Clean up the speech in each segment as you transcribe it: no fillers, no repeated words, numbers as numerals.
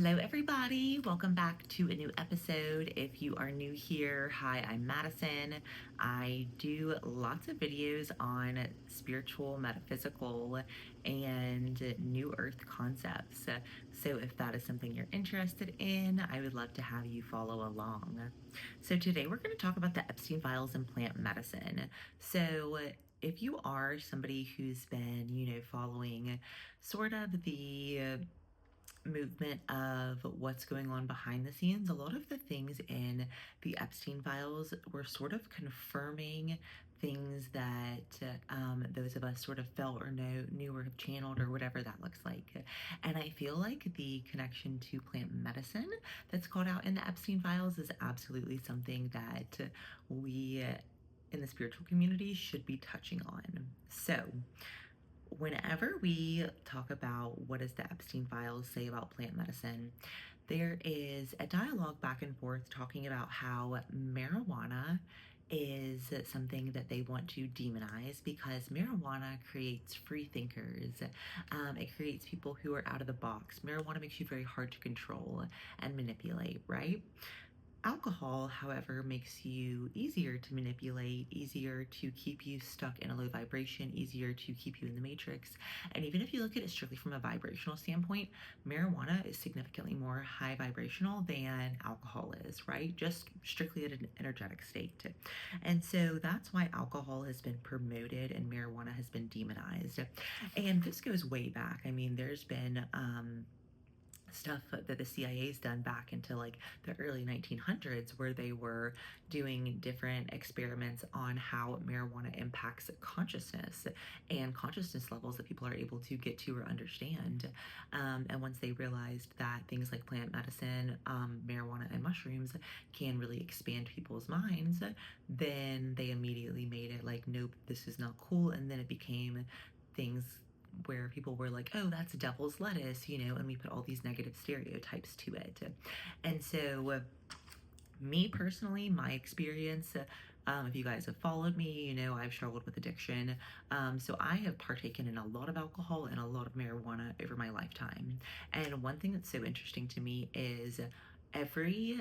Hello everybody, welcome back to a new episode. If you are new here, hi, I'm Madison. I do lots of videos on spiritual, metaphysical, and new earth concepts. So if that is something you're interested in, I would love to have you follow along. So today we're going to talk about the Epstein files and plant medicine. So if you are somebody who's been, following sort of the movement of what's going on behind the scenes, a lot of the things in the Epstein files were sort of confirming things that those of us sort of felt or knew or have channeled or whatever that looks like. And I feel like the connection to plant medicine that's called out in the Epstein files is absolutely something that we in the spiritual community should be touching on. So whenever we talk about what does the Epstein files say about plant medicine, there is a dialogue back and forth talking about how marijuana is something that they want to demonize because marijuana creates free thinkers. It creates people who are out of the box. Marijuana makes you very hard to control and manipulate, right? Alcohol, however, makes you easier to manipulate, easier to keep you stuck in a low vibration, easier to keep you in the matrix. And even if you look at it strictly from a vibrational standpoint, marijuana is significantly more high vibrational than alcohol is, right? Just strictly at an energetic state. And so that's why alcohol has been promoted and marijuana has been demonized. And this goes way back. I mean, there's been stuff that the CIA's done back into like the early 1900s where they were doing different experiments on how marijuana impacts consciousness and consciousness levels that people are able to get to or understand. And once they realized that things like plant medicine, marijuana, and mushrooms can really expand people's minds, then they immediately made it like, nope, this is not cool. And then it became things where people were like, oh, that's devil's lettuce, and we put all these negative stereotypes to it. And so, me personally, my experience, if you guys have followed me, I've struggled with addiction. So I have partaken in a lot of alcohol and a lot of marijuana over my lifetime. And one thing that's so interesting to me is every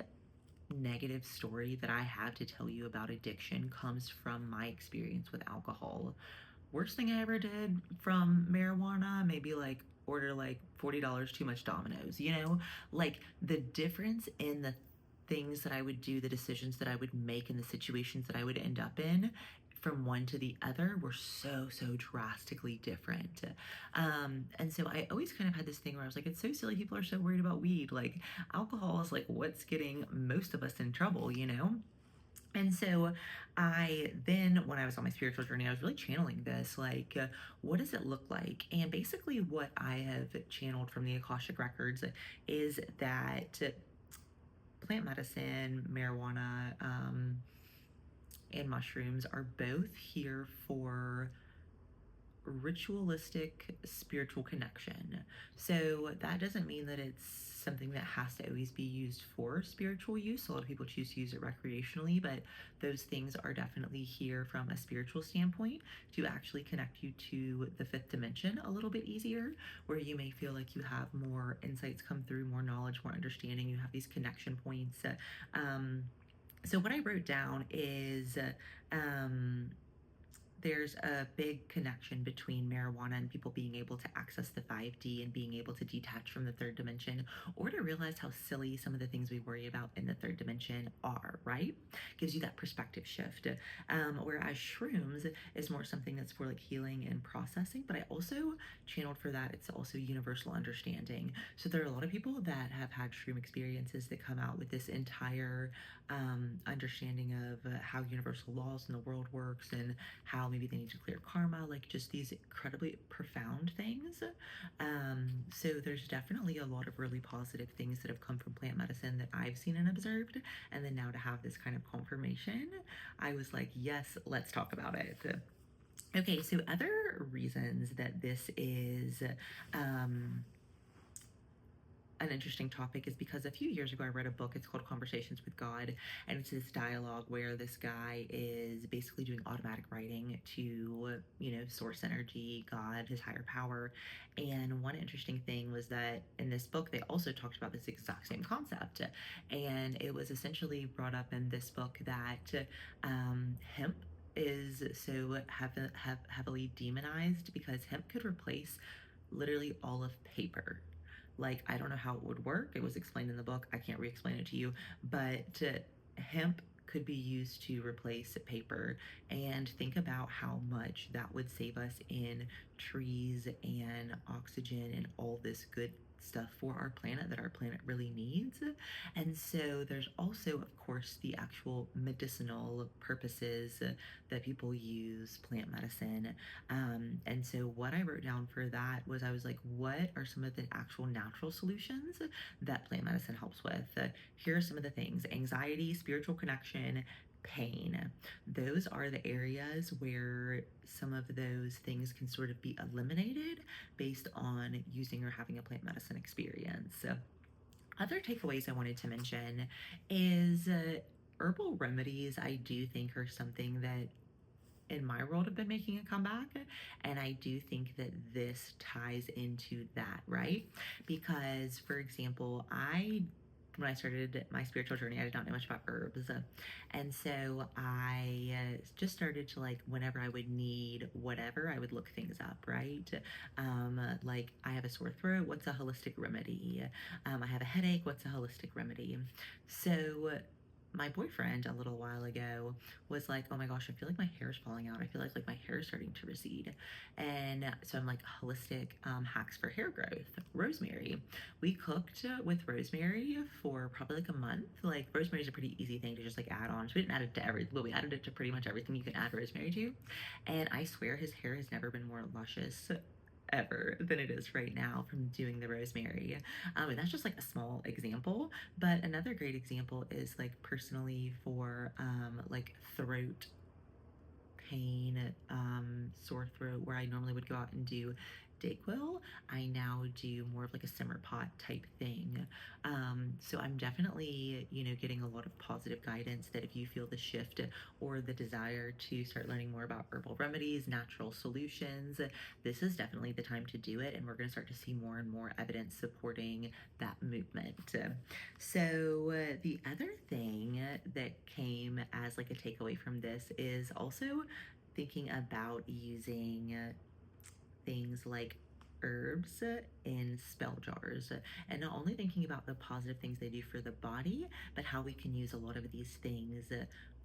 negative story that I have to tell you about addiction comes from my experience with alcohol. Worst thing I ever did from marijuana, maybe like order like $40 too much Domino's, Like the difference in the things that I would do, the decisions that I would make, and the situations that I would end up in from one to the other were so drastically different. And so I always kind of had this thing where I was like, it's so silly people are so worried about weed. Like alcohol is like what's getting most of us in trouble, And so when I was on my spiritual journey, I was really channeling this, like, what does it look like? And basically what I have channeled from the Akashic records is that plant medicine, marijuana, and mushrooms are both here for ritualistic spiritual connection. So that doesn't mean that it's something that has to always be used for spiritual use. A lot of people choose to use it recreationally, but those things are definitely here from a spiritual standpoint to actually connect you to the fifth dimension a little bit easier, where you may feel like you have more insights come through, more knowledge, more understanding. You have these connection points. So what I wrote down is there's a big connection between marijuana and people being able to access the 5D and being able to detach from the third dimension, or to realize how silly some of the things we worry about in the third dimension are, right? Gives you that perspective shift. Whereas shrooms is more something that's for like healing and processing, but I also channeled for that. It's also universal understanding. So there are a lot of people that have had shroom experiences that come out with this entire understanding of how universal laws in the world works and how maybe they need to clear karma, like just these incredibly profound things. So there's definitely a lot of really positive things that have come from plant medicine that I've seen and observed. And then now to have this kind of confirmation, I was like, yes, let's talk about it. Okay, so other reasons that this is an interesting topic is because a few years ago I read a book. It's called Conversations with God, and it's this dialogue where this guy is basically doing automatic writing to, source energy, God, his higher power. And one interesting thing was that in this book they also talked about this exact same concept, and it was essentially brought up in this book that hemp is so heavily demonized because hemp could replace literally all of paper. Like, I don't know how it would work. It was explained in the book. I can't re-explain it to you, but hemp could be used to replace paper. And think about how much that would save us in trees and oxygen and all this good stuff for our planet that our planet really needs. And so there's also, of course, the actual medicinal purposes that people use plant medicine. And so what I wrote down for that was, I was like, what are some of the actual natural solutions that plant medicine helps with? Here are some of the things: anxiety, spiritual connection, pain. Those are the areas where some of those things can sort of be eliminated based on using or having a plant medicine experience. Other takeaways I wanted to mention is herbal remedies, I do think, are something that in my world have been making a comeback. And I do think that this ties into that, right? Because, for example, when I started my spiritual journey, I did not know much about herbs. And so I just started to, like, whenever I would need whatever, I would look things up, right? Like, I have a sore throat, what's a holistic remedy? I have a headache, what's a holistic remedy? So my boyfriend a little while ago was like, oh my gosh, I feel like my hair is falling out. I feel like my hair is starting to recede. And so I'm like, holistic hacks for hair growth, rosemary. We cooked with rosemary for probably like a month. Like, rosemary is a pretty easy thing to just like add on. So we didn't add it to everything, but we added it to pretty much everything you can add rosemary to. And I swear his hair has never been more luscious ever than it is right now from doing the rosemary. And that's just like a small example. But another great example is, like, personally for like throat pain, sore throat, where I normally would go out and do Dayquil, I now do more of like a simmer pot type thing. So I'm definitely, getting a lot of positive guidance that if you feel the shift or the desire to start learning more about herbal remedies, natural solutions, this is definitely the time to do it. And we're going to start to see more and more evidence supporting that movement. So the other thing that came as like a takeaway from this is also thinking about using things like herbs in spell jars, and not only thinking about the positive things they do for the body, but how we can use a lot of these things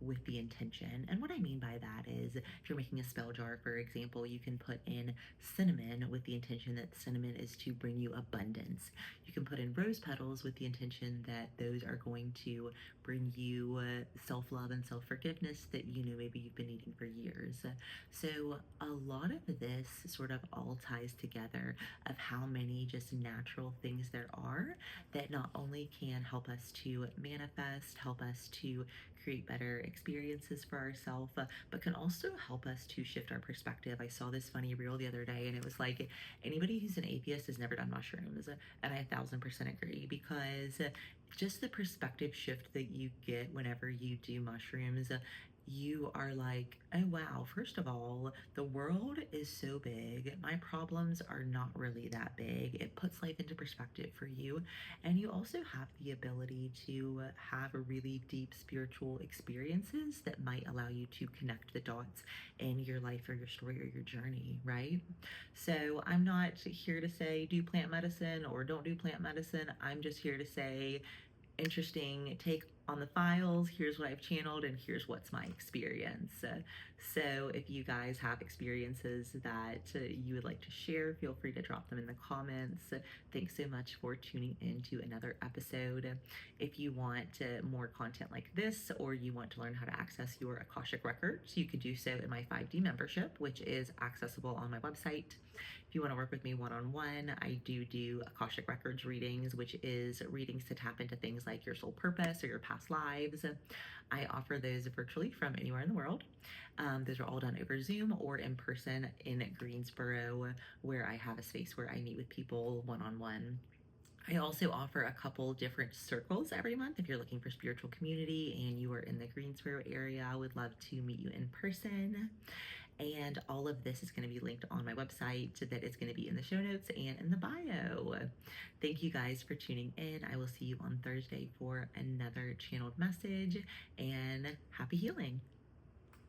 with the intention. And what I mean by that is, if you're making a spell jar, for example, you can put in cinnamon with the intention that cinnamon is to bring you abundance. You can put in rose petals with the intention that those are going to bring you self-love and self-forgiveness that maybe you've been needing for years. So a lot of this sort of all ties together of how many just natural things there are that not only can help us to manifest, help us to create better experiences for ourselves, but can also help us to shift our perspective. I saw this funny reel the other day, and it was like, anybody who's an atheist has never done mushrooms. And I 1000% agree, because just the perspective shift that you get whenever you do mushrooms, you are like, oh wow, first of all, the world is so big. My problems are not really that big. It puts life into perspective for you. And you also have the ability to have a really deep spiritual experiences that might allow you to connect the dots in your life or your story or your journey, right? So I'm not here to say do plant medicine or don't do plant medicine. I'm just here to say, interesting take on the files. Here's what I've channeled, and here's what's my experience. So if you guys have experiences that you would like to share, feel free to drop them in the comments. Thanks so much for tuning in to another episode. If you want more content like this, or you want to learn how to access your Akashic records, you could do so in my 5D membership, which is accessible on my website. If you want to work with me one-on-one, I do Akashic Records readings, which is readings to tap into things like your soul purpose or your past lives. I offer those virtually from anywhere in the world. Those are all done over Zoom or in person in Greensboro, where I have a space where I meet with people one-on-one. I also offer a couple different circles every month. If you're looking for spiritual community and you are in the Greensboro area, I would love to meet you in person. And all of this is going to be linked on my website that is going to be in the show notes and in the bio. Thank you guys for tuning in. I will see you on Thursday for another channeled message, and happy healing.